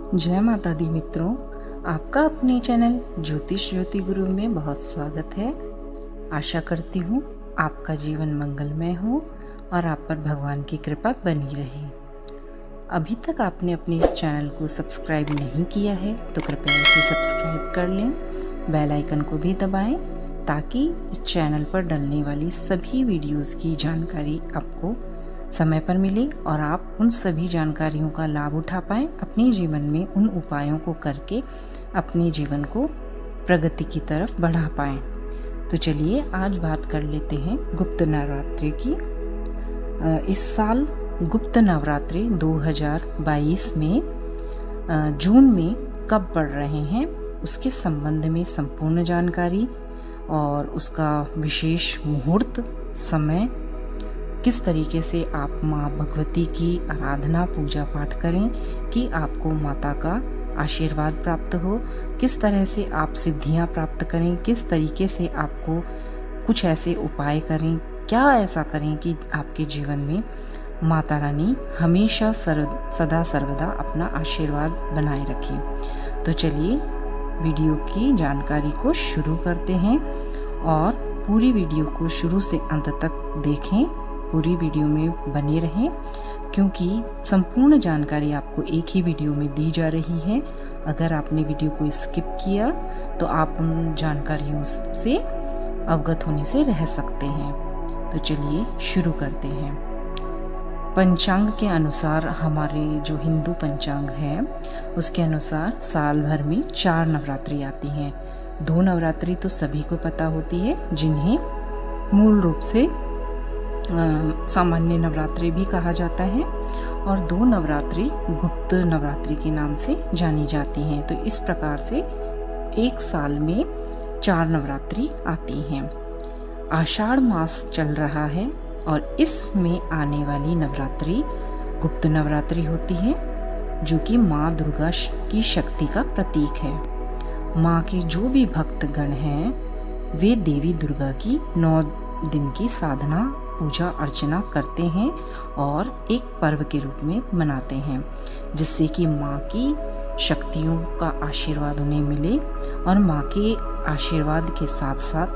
जय माता दी मित्रों, आपका अपने चैनल ज्योतिष ज्योति गुरु में बहुत स्वागत है। आशा करती हूँ आपका जीवन मंगलमय हो और आप पर भगवान की कृपा बनी रहे। अभी तक आपने अपने इस चैनल को सब्सक्राइब नहीं किया है तो कृपया इसे सब्सक्राइब कर लें, बेल आइकन को भी दबाएं ताकि इस चैनल पर डलने वाली सभी वीडियोस की जानकारी आपको समय पर मिले और आप उन सभी जानकारियों का लाभ उठा पाएं, अपने जीवन में उन उपायों को करके अपने जीवन को प्रगति की तरफ बढ़ा पाएं। तो चलिए आज बात कर लेते हैं गुप्त नवरात्रि की। इस साल गुप्त नवरात्रि 2022 में जून में कब पड़ रहे हैं उसके संबंध में संपूर्ण जानकारी और उसका विशेष मुहूर्त समय, किस तरीके से आप माँ भगवती की आराधना पूजा पाठ करें कि आपको माता का आशीर्वाद प्राप्त हो, किस तरह से आप सिद्धियाँ प्राप्त करें, किस तरीके से आपको कुछ ऐसे उपाय करें, क्या ऐसा करें कि आपके जीवन में माता रानी हमेशा सदा सर्वदा अपना आशीर्वाद बनाए रखें। तो चलिए वीडियो की जानकारी को शुरू करते हैं और पूरी वीडियो को शुरू से अंत तक देखें, पूरी वीडियो में बने रहें क्योंकि संपूर्ण जानकारी आपको एक ही वीडियो में दी जा रही है। अगर आपने वीडियो को स्किप किया तो आप उन जानकारियों से अवगत होने से रह सकते हैं। तो चलिए शुरू करते हैं। पंचांग के अनुसार, हमारे जो हिंदू पंचांग है उसके अनुसार साल भर में 4 नवरात्रि आती हैं। 2 नवरात्रि तो सभी को पता होती है जिन्हें मूल रूप से सामान्य नवरात्रि भी कहा जाता है और 2 नवरात्रि गुप्त नवरात्रि के नाम से जानी जाती हैं। तो इस प्रकार से एक साल में 4 नवरात्रि आती हैं। आषाढ़ मास चल रहा है और इसमें आने वाली नवरात्रि गुप्त नवरात्रि होती है जो कि माँ दुर्गा की शक्ति का प्रतीक है। माँ के जो भी भक्तगण हैं वे देवी दुर्गा की 9 दिन की साधना पूजा अर्चना करते हैं और एक पर्व के रूप में मनाते हैं जिससे कि माँ की शक्तियों का आशीर्वाद उन्हें मिले और माँ के आशीर्वाद के साथ साथ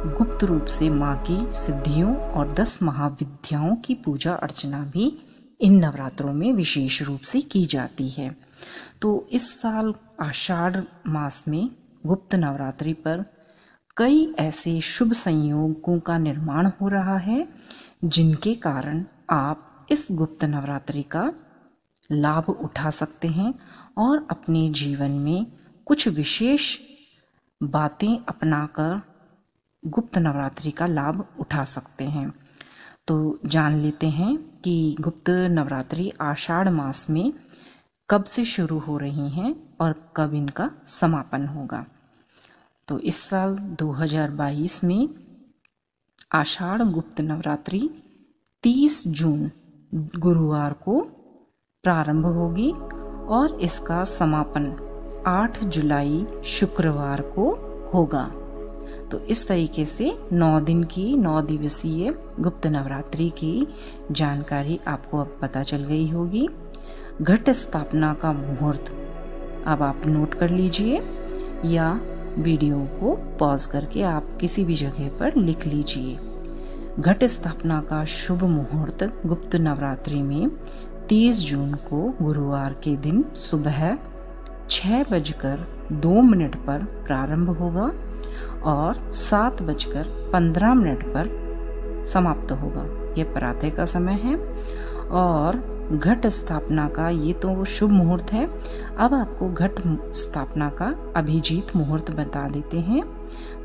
गुप्त रूप से माँ की सिद्धियों और 10 महाविद्याओं की पूजा अर्चना भी इन नवरात्रों में विशेष रूप से की जाती है। तो इस साल आषाढ़ मास में गुप्त नवरात्रि पर कई ऐसे शुभ संयोगों का निर्माण हो रहा है जिनके कारण आप इस गुप्त नवरात्रि का लाभ उठा सकते हैं और अपने जीवन में कुछ विशेष बातें अपनाकर गुप्त नवरात्रि का लाभ उठा सकते हैं। तो जान लेते हैं कि गुप्त नवरात्रि आषाढ़ मास में कब से शुरू हो रही हैं और कब इनका समापन होगा। तो इस साल 2022 में आषाढ़ गुप्त नवरात्रि 30 जून गुरुवार को प्रारंभ होगी और इसका समापन 8 जुलाई शुक्रवार को होगा। तो इस तरीके से 9 दिवसीय गुप्त नवरात्रि की जानकारी आपको अब पता चल गई होगी। घट स्थापना का मुहूर्त अब आप नोट कर लीजिए या वीडियो को पॉज करके आप किसी भी जगह पर लिख लीजिए। घट स्थापना का शुभ मुहूर्त गुप्त नवरात्रि में 30 जून को गुरुवार के दिन सुबह 6:02 पर प्रारंभ होगा और 7:15 पर समाप्त होगा। यह प्रातः का समय है और घट स्थापना का ये तो शुभ मुहूर्त है। अब आपको घट स्थापना का अभिजीत मुहूर्त बता देते हैं।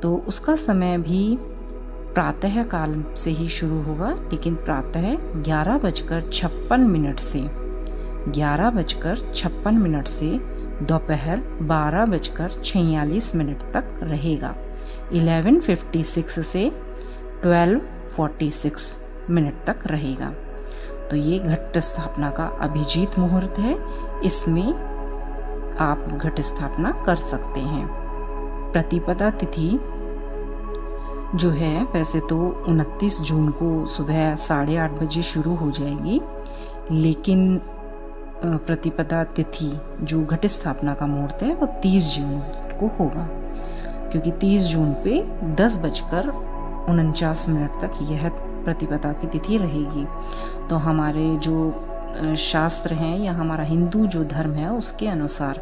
तो उसका समय भी प्रातः काल से ही शुरू होगा, लेकिन प्रातः 11:56 से दोपहर 12:46 तक रहेगा। 11:56 से 12:46 तक रहेगा। तो ये घट स्थापना का अभिजीत मुहूर्त है, इसमें आप घट स्थापना कर सकते हैं। प्रतिपदा तिथि जो है वैसे तो 29 जून को सुबह 8:30 बजे शुरू हो जाएगी, लेकिन प्रतिपदा तिथि जो घट स्थापना का मुहूर्त है वो 30 जून को होगा, क्योंकि 30 जून पे 10:49 तक यह प्रतिपदा की तिथि रहेगी। तो हमारे जो शास्त्र हैं या हमारा हिंदू जो धर्म है उसके अनुसार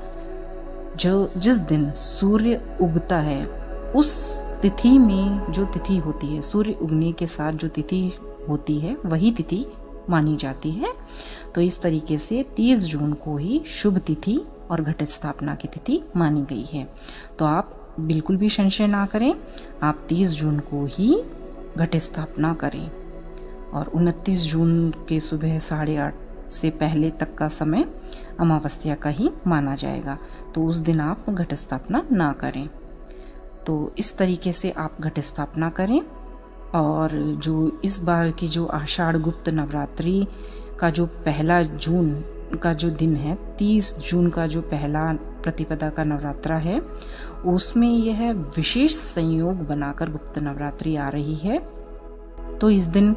जो जिस दिन सूर्य उगता है उस तिथि में जो तिथि होती है, सूर्य उगने के साथ जो तिथि होती है वही तिथि मानी जाती है। तो इस तरीके से 30 जून को ही शुभ तिथि और घट स्थापना की तिथि मानी गई है। तो आप बिल्कुल भी संशय ना करें, आप 30 जून को ही घट स्थापना करें और 29 जून के सुबह 8:30 से पहले तक का समय अमावस्या का ही माना जाएगा। तो उस दिन आप घट स्थापना ना करें। तो इस तरीके से आप घट स्थापना करें। और जो इस बार की जो आषाढ़ गुप्त नवरात्रि का जो 1 जून का जो दिन है, 30 जून का जो पहला प्रतिपदा का नवरात्रा है, उसमें यह विशेष संयोग बनाकर गुप्त नवरात्रि आ रही है। तो इस दिन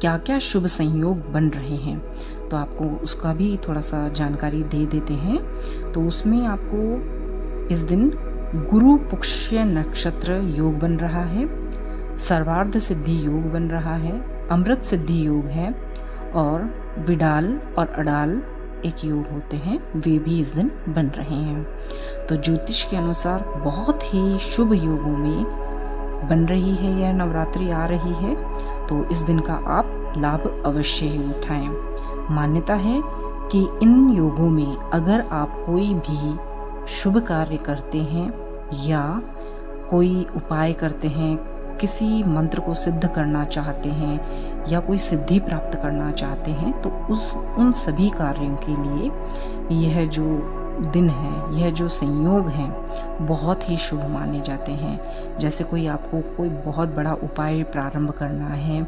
क्या क्या शुभ संयोग बन रहे हैं तो आपको उसका भी थोड़ा सा जानकारी दे देते हैं। तो उसमें आपको इस दिन गुरु पुष्य नक्षत्र योग बन रहा है, सर्वार्ध सिद्धि योग बन रहा है, अमृत सिद्धि योग है और विडाल और अडाल एक योग होते हैं, वे भी इस दिन बन रहे हैं। तो ज्योतिष के अनुसार बहुत ही शुभ योगों में बन रही है यह नवरात्रि आ रही है। तो इस दिन का आप लाभ अवश्य ही उठाएं। मान्यता है कि इन योगों में अगर आप कोई भी शुभ कार्य करते हैं या कोई उपाय करते हैं, किसी मंत्र को सिद्ध करना चाहते हैं या कोई सिद्धि प्राप्त करना चाहते हैं, तो उन सभी कार्यों के लिए यह जो दिन है, यह जो संयोग हैं, बहुत ही शुभ माने जाते हैं। जैसे कोई आपको कोई बहुत बड़ा उपाय प्रारंभ करना है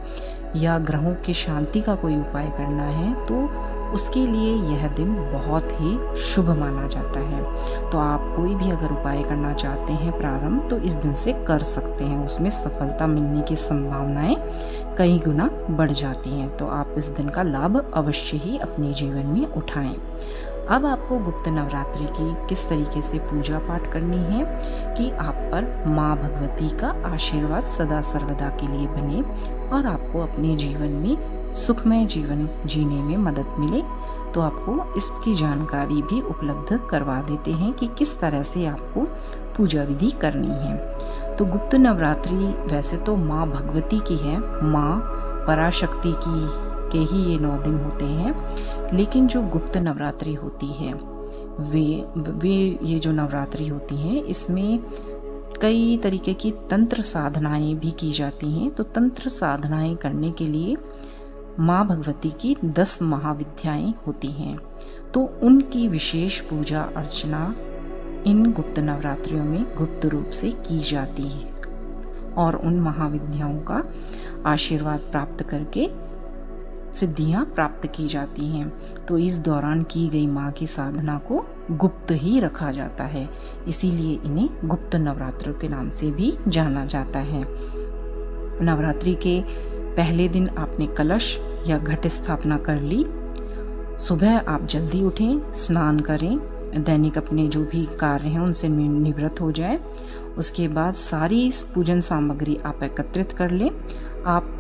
या ग्रहों की शांति का कोई उपाय करना है, तो उसके लिए यह दिन बहुत ही शुभ माना जाता है। तो आप कोई भी अगर उपाय करना चाहते हैं प्रारंभ, तो इस दिन से कर सकते हैं। उसमें सफलता मिलने की संभावनाएं कई गुना बढ़ जाती हैं। तो आप इस दिन का लाभ अवश्य ही अपने जीवन में उठाएं। अब आपको गुप्त नवरात्रि की किस तरीके से पूजा पाठ करनी है कि आप पर माँ भगवती का आशीर्वाद सदा सर्वदा के लिए बने और आपको अपने जीवन में सुखमय जीवन जीने में मदद मिले। तो आपको इसकी जानकारी भी उपलब्ध करवा देते हैं कि किस तरह से आपको पूजा विधि करनी है। तो गुप्त नवरात्रि वैसे तो माँ भगवती की है, माँ पराशक्ति की के ही ये 9 दिन होते हैं, लेकिन जो गुप्त नवरात्रि होती है वे ये जो नवरात्रि होती हैं इसमें कई तरीके की तंत्र साधनाएं भी की जाती हैं। तो तंत्र साधनाएं करने के लिए माँ भगवती की 10 महाविद्याएं होती हैं। तो उनकी विशेष पूजा अर्चना इन गुप्त नवरात्रियों में गुप्त रूप से की जाती है और उन महाविद्याओं का आशीर्वाद प्राप्त करके सिद्धियां प्राप्त की जाती हैं। तो इस दौरान की गई माँ की साधना को गुप्त ही रखा जाता है, इसीलिए इन्हें गुप्त नवरात्रों के नाम से भी जाना जाता है। नवरात्रि के पहले दिन आपने कलश या घट स्थापना कर ली। सुबह आप जल्दी उठें, स्नान करें, दैनिक अपने जो भी कार्य हैं उनसे निवृत्त हो जाए। उसके बाद सारी पूजन सामग्री आप एकत्रित कर लें। आप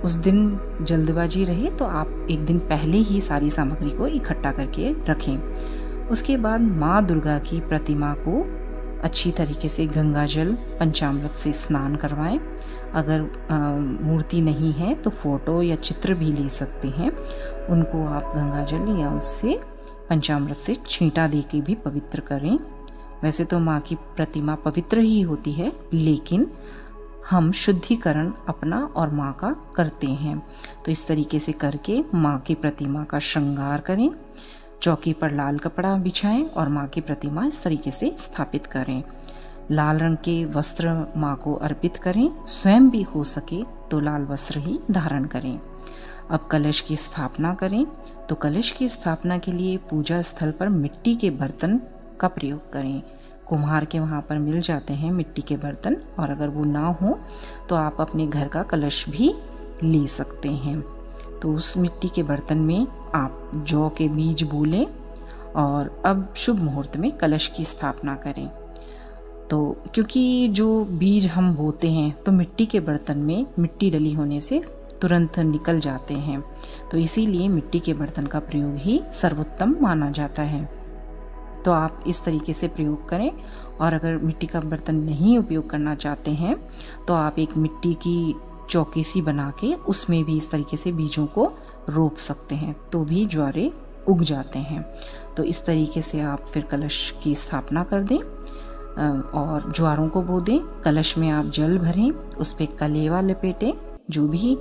उस दिन जल्दबाजी रहे तो आप एक दिन पहले ही सारी सामग्री को इकट्ठा करके रखें। उसके बाद माँ दुर्गा की प्रतिमा को अच्छी तरीके से गंगा जल पंचामृत से स्नान करवाएं। अगर मूर्ति नहीं है तो फोटो या चित्र भी ले सकते हैं, उनको आप गंगा जल या उससे पंचामृत से छींटा दे के भी पवित्र करें। वैसे तो माँ की प्रतिमा पवित्र ही होती है, लेकिन हम शुद्धिकरण अपना और माँ का करते हैं। तो इस तरीके से करके माँ की प्रतिमा का श्रृंगार करें, चौकी पर लाल कपड़ा बिछाएं और माँ की प्रतिमा इस तरीके से स्थापित करें। लाल रंग के वस्त्र माँ को अर्पित करें, स्वयं भी हो सके तो लाल वस्त्र ही धारण करें। अब कलश की स्थापना करें। तो कलश की स्थापना के लिए पूजा स्थल पर मिट्टी के बर्तन का प्रयोग करें। कुम्हार के वहाँ पर मिल जाते हैं मिट्टी के बर्तन, और अगर वो ना हो तो आप अपने घर का कलश भी ले सकते हैं। तो उस मिट्टी के बर्तन में आप जौ के बीज बोलें और अब शुभ मुहूर्त में कलश की स्थापना करें। तो क्योंकि जो बीज हम बोते हैं तो मिट्टी के बर्तन में मिट्टी डली होने से तुरंत निकल जाते हैं, तो इसीलिए मिट्टी के बर्तन का प्रयोग ही सर्वोत्तम माना जाता है। तो आप इस तरीके से प्रयोग करें। और अगर मिट्टी का बर्तन नहीं उपयोग करना चाहते हैं तो आप एक मिट्टी की चौकी सी बना के उसमें भी इस तरीके से बीजों को रोप सकते हैं, तो भी ज्वारे उग जाते हैं। तो इस तरीके से आप फिर कलश की स्थापना कर दें और ज्वारों को बो दें। कलश में आप जल भरें, उस पर कलेवा लपेटें। जो भी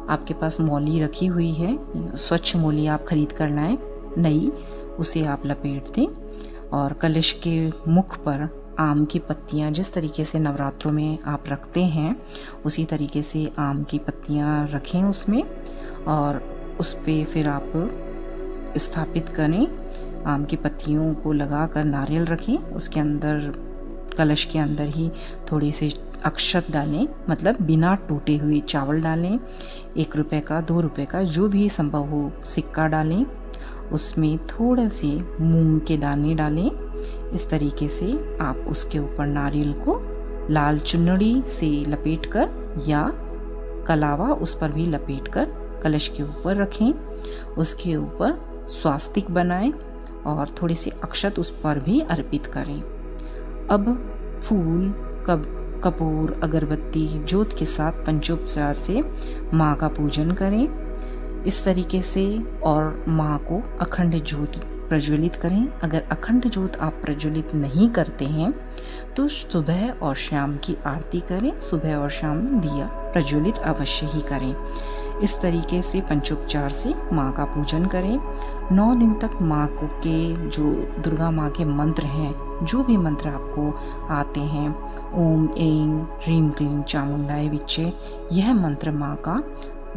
आपके पास मौली रखी हुई है, स्वच्छ मौली आप खरीद कर लाएं नई, उसे आप लपेट दें। और कलश के मुख पर आम की पत्तियां, जिस तरीके से नवरात्रों में आप रखते हैं उसी तरीके से आम की पत्तियां रखें उसमें, और उस पे फिर आप स्थापित करें। आम की पत्तियों को लगाकर नारियल रखें, उसके अंदर कलश के अंदर ही थोड़ी सी अक्षत डालें, मतलब बिना टूटे हुए चावल डालें। 1 रुपये का, 2 रुपये का, जो भी संभव हो सिक्का डालें। उसमें थोड़े से मूंग के दाने डालें। इस तरीके से आप उसके ऊपर नारियल को लाल चुनरी से लपेटकर या कलावा उस पर भी लपेटकर कलश के ऊपर रखें। उसके ऊपर स्वास्तिक बनाएं और थोड़ी सी अक्षत उस पर भी अर्पित करें। अब फूल, कपूर, अगरबत्ती, जोत के साथ पंचोपचार से माँ का पूजन करें इस तरीके से, और माँ को अखंड ज्योत प्रज्वलित करें। अगर अखंड ज्योत आप प्रज्वलित नहीं करते हैं तो सुबह और शाम की आरती करें, सुबह और शाम दिया प्रज्वलित अवश्य ही करें। इस तरीके से पंचोपचार से माँ का पूजन करें। 9 दिन तक माँ को के जो दुर्गा माँ के मंत्र हैं, जो भी मंत्र आपको आते हैं, ओम ऐं ह्रीं क्लीं चामुंडाय विच्चे, यह मंत्र माँ का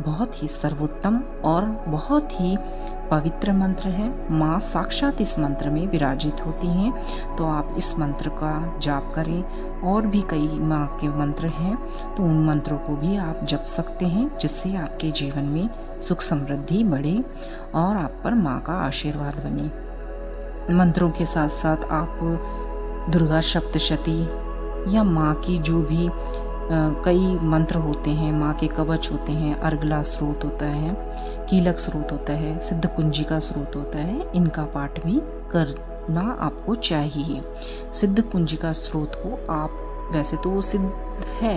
बहुत ही सर्वोत्तम और बहुत ही पवित्र मंत्र है। माँ साक्षात इस मंत्र में विराजित होती हैं, तो आप इस मंत्र का जाप करें। और भी कई माँ के मंत्र हैं, तो उन मंत्रों को भी आप जप सकते हैं, जिससे आपके जीवन में सुख समृद्धि बढ़े और आप पर माँ का आशीर्वाद बने। मंत्रों के साथ साथ आप दुर्गा सप्तशती या माँ की जो भी कई मंत्र होते हैं, माँ के कवच होते हैं, अर्गला स्रोत होता है, कीलक स्रोत होता है, सिद्ध कुंजिका स्रोत होता है, इनका पाठ भी करना आपको चाहिए। सिद्ध कुंजिका स्रोत को आप, वैसे तो वो सिद्ध है,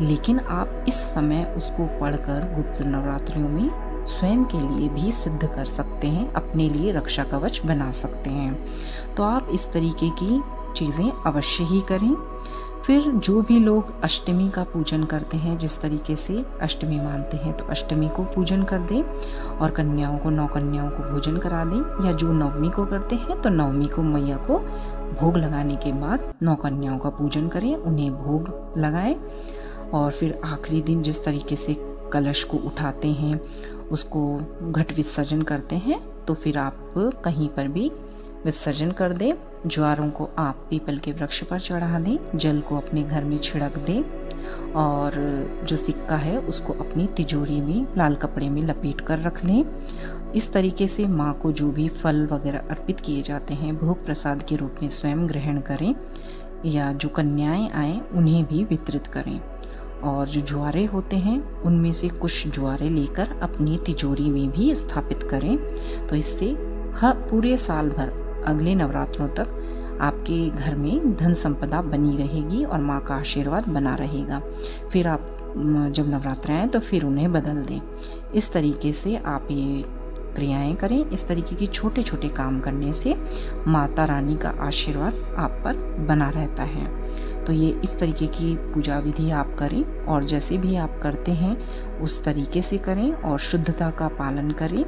लेकिन आप इस समय उसको पढ़कर गुप्त नवरात्रियों में स्वयं के लिए भी सिद्ध कर सकते हैं, अपने लिए रक्षा कवच बना सकते हैं। तो आप इस तरीके की चीज़ें अवश्य ही करें। फिर जो भी लोग अष्टमी का पूजन करते हैं, जिस तरीके से अष्टमी मानते हैं, तो अष्टमी को पूजन कर दें और कन्याओं को, 9 कन्याओं को भोजन करा दें। या जो नवमी को करते हैं तो नवमी को मैया को भोग लगाने के बाद 9 कन्याओं का पूजन करें, उन्हें भोग लगाएं। और फिर आखिरी दिन जिस तरीके से कलश को उठाते हैं, उसको घट विसर्जन करते हैं, तो फिर आप कहीं पर भी विसर्जन कर दें। ज्वारों को आप पीपल के वृक्ष पर चढ़ा दें, जल को अपने घर में छिड़क दें, और जो सिक्का है उसको अपनी तिजोरी में लाल कपड़े में लपेट कर रख लें। इस तरीके से माँ को जो भी फल वगैरह अर्पित किए जाते हैं, भोग प्रसाद के रूप में स्वयं ग्रहण करें, या जो कन्याएं आएँ उन्हें भी वितरित करें। और जो ज्वारे होते हैं उनमें से कुछ ज्वारे लेकर अपनी तिजोरी में भी स्थापित करें। तो इससे हर पूरे साल भर अगले नवरात्रों तक आपके घर में धन संपदा बनी रहेगी और माँ का आशीर्वाद बना रहेगा। फिर आप जब नवरात्र आए तो फिर उन्हें बदल दें। इस तरीके से आप ये क्रियाएं करें। इस तरीके के छोटे छोटे काम करने से माता रानी का आशीर्वाद आप पर बना रहता है। तो ये इस तरीके की पूजा विधि आप करें, और जैसे भी आप करते हैं उस तरीके से करें और शुद्धता का पालन करें।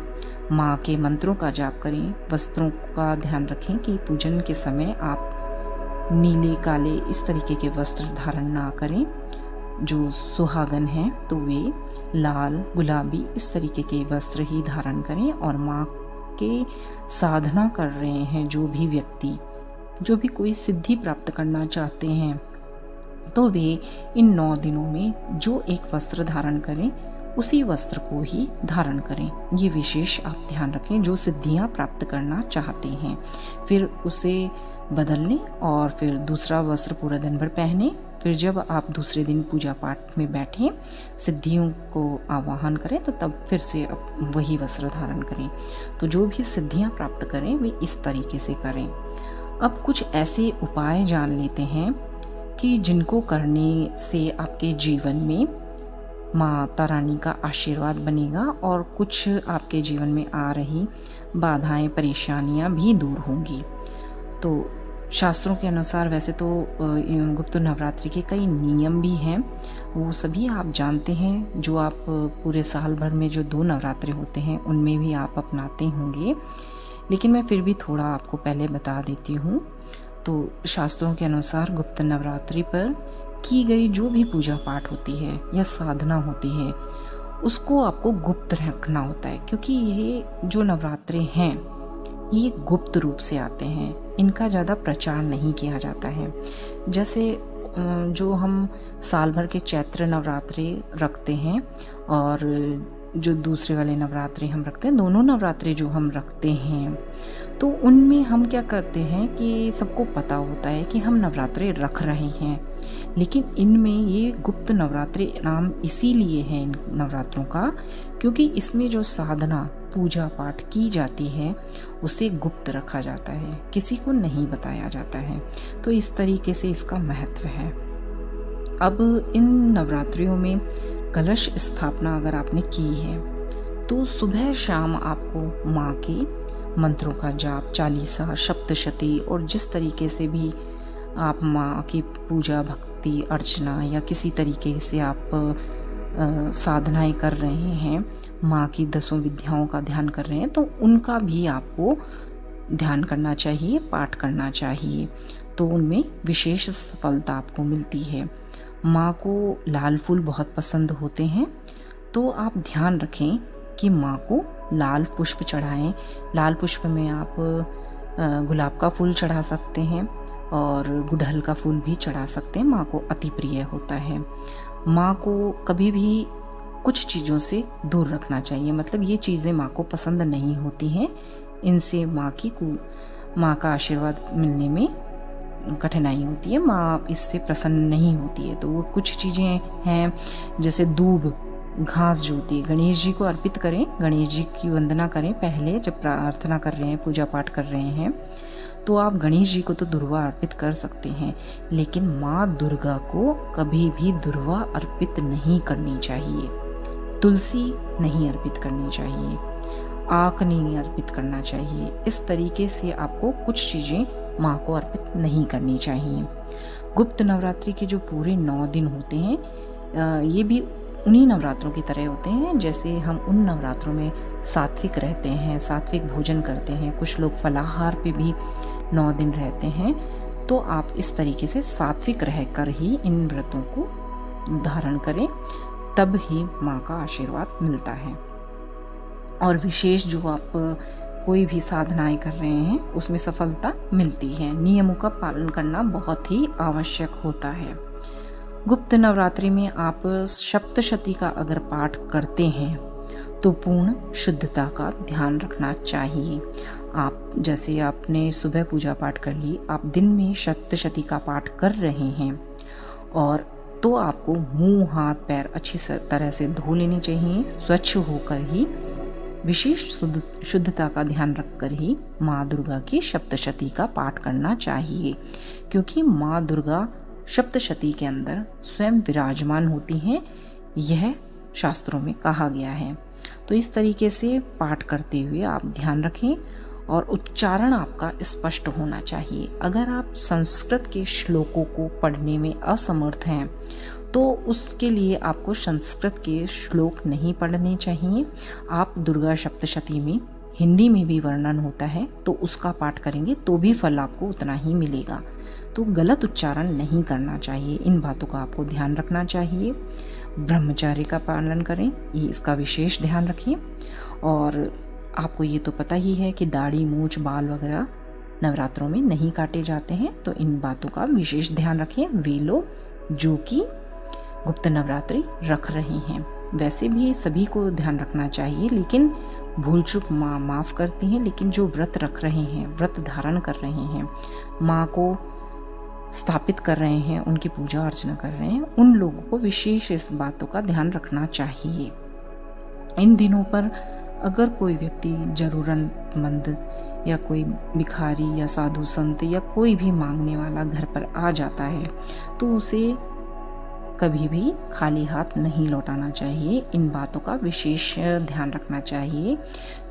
माँ के मंत्रों का जाप करें। वस्त्रों का ध्यान रखें कि पूजन के समय आप नीले, काले इस तरीके के वस्त्र धारण ना करें। जो सुहागन हैं तो वे लाल, गुलाबी इस तरीके के वस्त्र ही धारण करें। और माँ के साधना कर रहे हैं जो भी व्यक्ति, जो भी कोई सिद्धि प्राप्त करना चाहते हैं, तो वे इन 9 दिनों में जो एक वस्त्र धारण करें उसी वस्त्र को ही धारण करें। ये विशेष आप ध्यान रखें। जो सिद्धियां प्राप्त करना चाहते हैं फिर उसे बदल लें और फिर दूसरा वस्त्र पूरा दिन भर पहने। फिर जब आप दूसरे दिन पूजा पाठ में बैठें, सिद्धियों को आवाहन करें, तो तब फिर से अब वही वस्त्र धारण करें। तो जो भी सिद्धियां प्राप्त करें वे इस तरीके से करें। अब कुछ ऐसे उपाय जान लेते हैं कि जिनको करने से आपके जीवन में माता रानी का आशीर्वाद बनेगा और कुछ आपके जीवन में आ रही बाधाएं, परेशानियां भी दूर होंगी। तो शास्त्रों के अनुसार वैसे तो गुप्त नवरात्रि के कई नियम भी हैं, वो सभी आप जानते हैं, जो आप पूरे साल भर में जो 2 नवरात्रि होते हैं उनमें भी आप अपनाते होंगे, लेकिन मैं फिर भी थोड़ा आपको पहले बता देती हूँ। तो शास्त्रों के अनुसार गुप्त नवरात्रि पर की गई जो भी पूजा पाठ होती है या साधना होती है उसको आपको गुप्त रखना होता है, क्योंकि ये जो नवरात्रे हैं ये गुप्त रूप से आते हैं, इनका ज़्यादा प्रचार नहीं किया जाता है। जैसे जो हम साल भर के चैत्र नवरात्रि रखते हैं और जो दूसरे वाले नवरात्रि हम रखते हैं, दोनों नवरात्रि जो हम रखते हैं तो उनमें हम क्या करते हैं कि सबको पता होता है कि हम नवरात्रि रख रहे हैं, लेकिन इनमें ये गुप्त नवरात्रि नाम इसीलिए है इन नवरात्रों का क्योंकि इसमें जो साधना पूजा पाठ की जाती है उसे गुप्त रखा जाता है, किसी को नहीं बताया जाता है। तो इस तरीके से इसका महत्व है। अब इन नवरात्रियों में कलश स्थापना अगर आपने की है तो सुबह शाम आपको माँ के मंत्रों का जाप, चालीसा, सप्तशती और जिस तरीके से भी आप माँ की पूजा, भक्ति, अर्चना या किसी तरीके से आप साधनाएं कर रहे हैं, माँ की 10 विद्याओं का ध्यान कर रहे हैं, तो उनका भी आपको ध्यान करना चाहिए, पाठ करना चाहिए। तो उनमें विशेष सफलता आपको मिलती है। माँ को लाल फूल बहुत पसंद होते हैं, तो आप ध्यान रखें कि माँ को लाल पुष्प चढ़ाएं। लाल पुष्प में आप गुलाब का फूल चढ़ा सकते हैं और गुड़हल का फूल भी चढ़ा सकते हैं, माँ को अति प्रिय होता है। माँ को कभी भी कुछ चीज़ों से दूर रखना चाहिए, मतलब ये चीज़ें माँ को पसंद नहीं होती हैं, इनसे माँ का आशीर्वाद मिलने में कठिनाई होती है, माँ इससे प्रसन्न नहीं होती है। तो वो कुछ चीज़ें हैं जैसे दूब, घास जो होती है, गणेश जी को अर्पित करें, गणेश जी की वंदना करें। पहले जब प्रार्थना कर रहे हैं, पूजा पाठ कर रहे हैं, तो आप गणेश जी को तो दुर्वा अर्पित कर सकते हैं, लेकिन माँ दुर्गा को कभी भी दुर्वा अर्पित नहीं करनी चाहिए, तुलसी नहीं अर्पित करनी चाहिए, आक नहीं अर्पित करना चाहिए। इस तरीके से आपको कुछ चीज़ें माँ को अर्पित नहीं करनी चाहिए। गुप्त नवरात्रि के जो पूरे 9 दिन होते हैं ये भी उन्हीं नवरात्रों की तरह होते हैं जैसे हम उन नवरात्रों में सात्विक रहते हैं, सात्विक भोजन करते हैं, कुछ लोग फलाहार पे भी 9 दिन रहते हैं। तो आप इस तरीके से सात्विक रहकर ही इन व्रतों को धारण करें, तब ही माँ का आशीर्वाद मिलता है। और विशेष जो आप कोई भी साधनाएं कर रहे हैं उसमें सफलता मिलती है। नियमों का पालन करना बहुत ही आवश्यक होता है। गुप्त नवरात्रि में आप सप्तशती का अगर पाठ करते हैं तो पूर्ण शुद्धता का ध्यान रखना चाहिए। आप जैसे आपने सुबह पूजा पाठ कर ली, आप दिन में सप्तशती का पाठ कर रहे हैं और तो आपको मुंह, हाथ, पैर अच्छी तरह से धो लेने चाहिए। स्वच्छ होकर ही, विशेष शुद्धता का ध्यान रखकर ही माँ दुर्गा की सप्तशती का पाठ करना चाहिए, क्योंकि माँ दुर्गा सप्तशती के अंदर स्वयं विराजमान होती हैं, यह शास्त्रों में कहा गया है। तो इस तरीके से पाठ करते हुए आप ध्यान रखें और उच्चारण आपका स्पष्ट होना चाहिए। अगर आप संस्कृत के श्लोकों को पढ़ने में असमर्थ हैं तो उसके लिए आपको संस्कृत के श्लोक नहीं पढ़ने चाहिए। आप दुर्गा सप्तशती में हिंदी में भी वर्णन होता है तो उसका पाठ करेंगे तो भी फल आपको उतना ही मिलेगा। तो गलत उच्चारण नहीं करना चाहिए, इन बातों का आपको ध्यान रखना चाहिए। ब्रह्मचर्य का पालन करें, ये इसका विशेष ध्यान रखें। और आपको ये तो पता ही है कि दाढ़ी, मूछ, बाल वगैरह नवरात्रों में नहीं काटे जाते हैं, तो इन बातों का विशेष ध्यान रखें वे लोग जो कि गुप्त नवरात्रि रख रहे हैं। वैसे भी सभी को ध्यान रखना चाहिए, लेकिन भूल चूक माँ माफ़ करती हैं। लेकिन जो व्रत रख रहे हैं, व्रत धारण कर रहे हैं, माँ को स्थापित कर रहे हैं, उनकी पूजा अर्चना कर रहे हैं, उन लोगों को विशेष इस बातों का ध्यान रखना चाहिए। इन दिनों पर अगर कोई व्यक्ति ज़रूरतमंद या कोई भिखारी या साधु संत या कोई भी मांगने वाला घर पर आ जाता है तो उसे कभी भी खाली हाथ नहीं लौटाना चाहिए। इन बातों का विशेष ध्यान रखना चाहिए,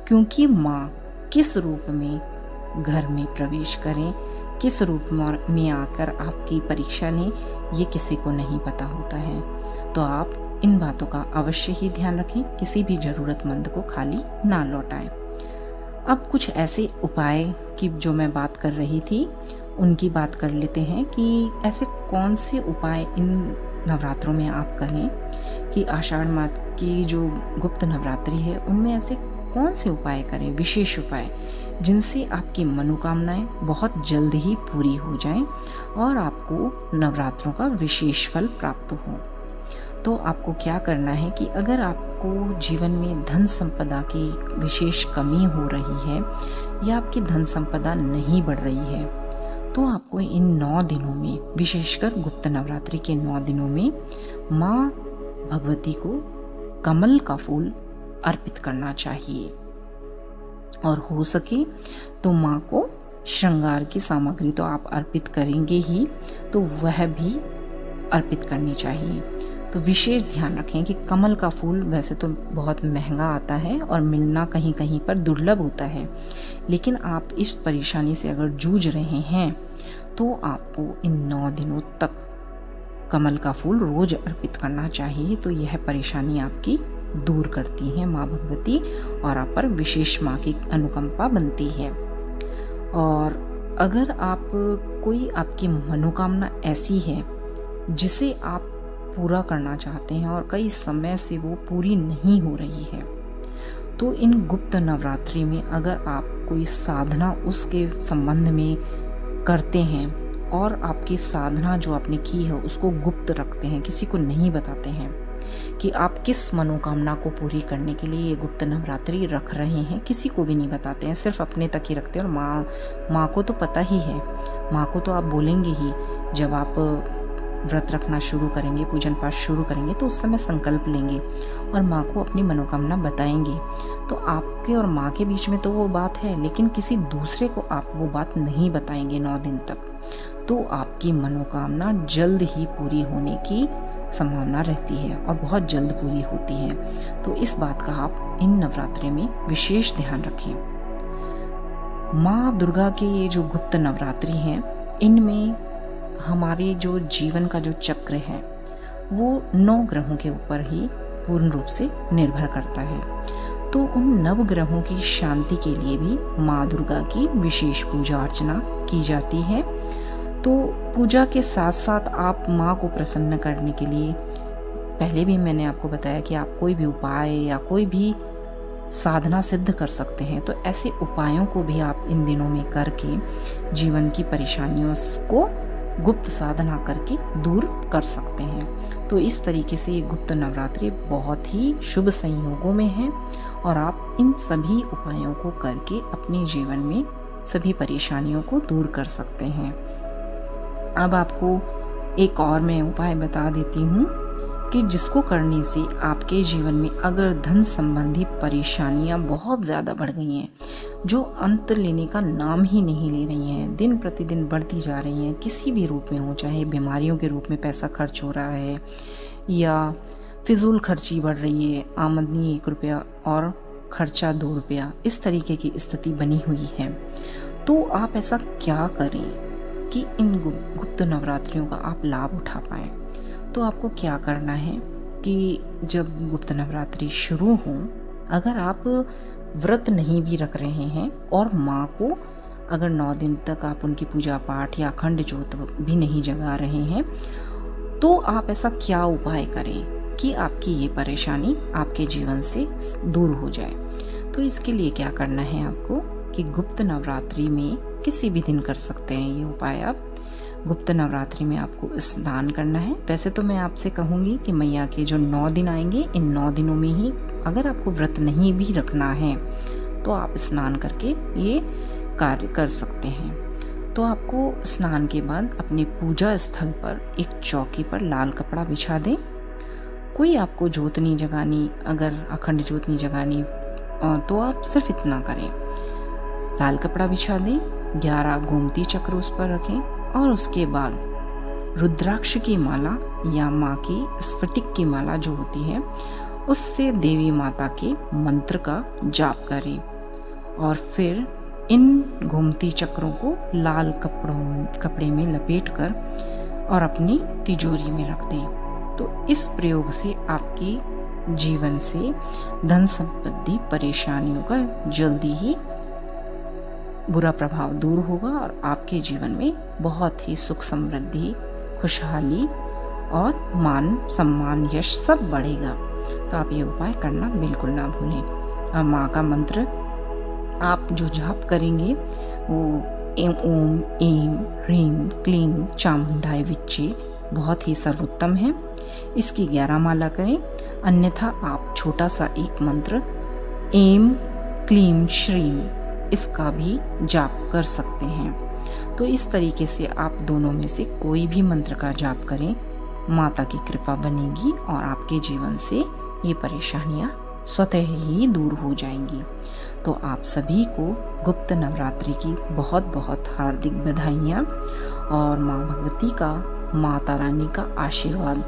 क्योंकि माँ किस रूप में घर में प्रवेश करें, किस रूप में आकर आपकी परीक्षा लें, ये किसी को नहीं पता होता है। तो आप इन बातों का अवश्य ही ध्यान रखें, किसी भी ज़रूरतमंद को खाली ना लौटाएं। अब कुछ ऐसे उपाय की जो मैं बात कर रही थी उनकी बात कर लेते हैं कि ऐसे कौन से उपाय इन नवरात्रों में आप करें कि आषाढ़ मास की जो गुप्त नवरात्रि है उनमें ऐसे कौन से उपाय करें, विशेष उपाय, जिनसे आपकी मनोकामनाएं बहुत जल्द ही पूरी हो जाएं और आपको नवरात्रों का विशेष फल प्राप्त हो। तो आपको क्या करना है कि अगर आपको जीवन में धन संपदा की विशेष कमी हो रही है या आपकी धन संपदा नहीं बढ़ रही है, तो आपको इन 9 दिनों में, विशेषकर गुप्त नवरात्रि के 9 दिनों में, माँ भगवती को कमल का फूल अर्पित करना चाहिए। और हो सके तो माँ को श्रृंगार की सामग्री तो आप अर्पित करेंगे ही, तो वह भी अर्पित करनी चाहिए। तो विशेष ध्यान रखें कि कमल का फूल वैसे तो बहुत महंगा आता है और मिलना कहीं कहीं पर दुर्लभ होता है, लेकिन आप इस परेशानी से अगर जूझ रहे हैं तो आपको इन 9 दिनों तक कमल का फूल रोज अर्पित करना चाहिए। तो यह परेशानी आपकी दूर करती है माँ भगवती और आप पर विशेष माँ की अनुकंपा बनती है। और अगर आप कोई आपकी मनोकामना ऐसी है जिसे आप पूरा करना चाहते हैं और कई समय से वो पूरी नहीं हो रही है, तो इन गुप्त नवरात्रि में अगर आप कोई साधना उसके संबंध में करते हैं और आपकी साधना जो आपने की है उसको गुप्त रखते हैं, किसी को नहीं बताते हैं कि आप किस मनोकामना को पूरी करने के लिए ये गुप्त नवरात्रि रख रहे हैं, किसी को भी नहीं बताते हैं, सिर्फ अपने तक ही रखते हैं। और माँ को तो पता ही है, माँ को तो आप बोलेंगे ही, जब आप व्रत रखना शुरू करेंगे, पूजन पाठ शुरू करेंगे, तो उस समय संकल्प लेंगे और माँ को अपनी मनोकामना बताएंगे। तो आपके और माँ के बीच में तो वो बात है, लेकिन किसी दूसरे को आप वो बात नहीं बताएंगे 9 दिन तक, तो आपकी मनोकामना जल्द ही पूरी होने की संभावना रहती है और बहुत जल्द पूरी होती है। तो इस बात का आप इन नवरात्रि में विशेष ध्यान रखें। माँ दुर्गा के ये जो गुप्त नवरात्रि हैं, इनमें हमारे जो जीवन का जो चक्र है वो 9 ग्रहों के ऊपर ही पूर्ण रूप से निर्भर करता है। तो उन 9 ग्रहों की शांति के लिए भी माँ दुर्गा की विशेष पूजा अर्चना की जाती है। तो पूजा के साथ साथ आप माँ को प्रसन्न करने के लिए, पहले भी मैंने आपको बताया कि आप कोई भी उपाय या कोई भी साधना सिद्ध कर सकते हैं, तो ऐसे उपायों को भी आप इन दिनों में करके जीवन की परेशानियों को गुप्त साधना करके दूर कर सकते हैं। तो इस तरीके से ये गुप्त नवरात्रि बहुत ही शुभ संयोगों में है और आप इन सभी उपायों को करके अपने जीवन में सभी परेशानियों को दूर कर सकते हैं। अब आपको एक और मैं उपाय बता देती हूँ कि जिसको करने से आपके जीवन में अगर धन संबंधी परेशानियां बहुत ज़्यादा बढ़ गई हैं, जो अंत लेने का नाम ही नहीं ले रही हैं, दिन प्रतिदिन बढ़ती जा रही हैं, किसी भी रूप में हो, चाहे बीमारियों के रूप में पैसा खर्च हो रहा है या फिजूल खर्ची बढ़ रही है, आमदनी 1 रुपया और खर्चा 2 रुपया, इस तरीके की स्थिति बनी हुई है, तो आप ऐसा क्या करें कि इन गुप्त नवरात्रियों का आप लाभ उठा पाएँ। तो आपको क्या करना है कि जब गुप्त नवरात्रि शुरू हो, अगर आप व्रत नहीं भी रख रहे हैं और माँ को अगर 9 दिन तक आप उनकी पूजा पाठ या अखंड ज्योत भी नहीं जगा रहे हैं, तो आप ऐसा क्या उपाय करें कि आपकी ये परेशानी आपके जीवन से दूर हो जाए। तो इसके लिए क्या करना है आपको कि गुप्त नवरात्रि में किसी भी दिन कर सकते हैं ये उपाय आप। गुप्त नवरात्रि में आपको स्नान करना है। वैसे तो मैं आपसे कहूँगी कि मैया के जो 9 दिन आएंगे, इन 9 दिनों में ही अगर आपको व्रत नहीं भी रखना है तो आप स्नान करके ये कार्य कर सकते हैं। तो आपको स्नान के बाद अपने पूजा स्थल पर एक चौकी पर लाल कपड़ा बिछा दें। कोई आपको जोत नहीं जगानी, अगर अखंड जोत नहीं जगानी तो आप सिर्फ इतना करें, लाल कपड़ा बिछा दें, 11 गोमती चक्र उस पर रखें और उसके बाद रुद्राक्ष की माला या माँ की स्फटिक की माला जो होती है उससे देवी माता के मंत्र का जाप करें और फिर इन गोमती चक्रों को लाल कपड़े में लपेटकर और अपनी तिजोरी में रख दें। तो इस प्रयोग से आपकी जीवन से धन संपत्ति परेशानियों का जल्दी ही बुरा प्रभाव दूर होगा और आपके जीवन में बहुत ही सुख समृद्धि, खुशहाली और मान सम्मान यश सब बढ़ेगा। तो आप ये उपाय करना बिल्कुल ना भूलें। और माँ का मंत्र आप जो जाप करेंगे वो ओम ऐं ह्रीं क्लीं चामुंडाय विच्चे बहुत ही सर्वोत्तम है। इसकी 11 माला करें, अन्यथा आप छोटा सा एक मंत्र ऐं क्लीं श्रीं इसका भी जाप कर सकते हैं। तो इस तरीके से आप दोनों में से कोई भी मंत्र का जाप करें, माता की कृपा बनेगी और आपके जीवन से ये परेशानियां स्वतः ही दूर हो जाएंगी। तो आप सभी को गुप्त नवरात्रि की बहुत बहुत हार्दिक बधाइयाँ और माँ भगवती का, माता रानी का आशीर्वाद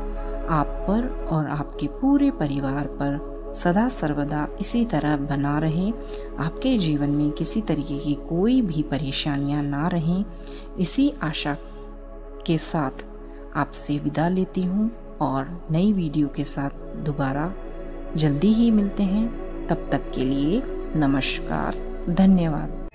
आप पर और आपके पूरे परिवार पर सदा सर्वदा इसी तरह बना रहे। आपके जीवन में किसी तरीके की कोई भी परेशानियां ना रहें, इसी आशा के साथ आपसे विदा लेती हूँ और नई वीडियो के साथ दोबारा जल्दी ही मिलते हैं। तब तक के लिए नमस्कार, धन्यवाद।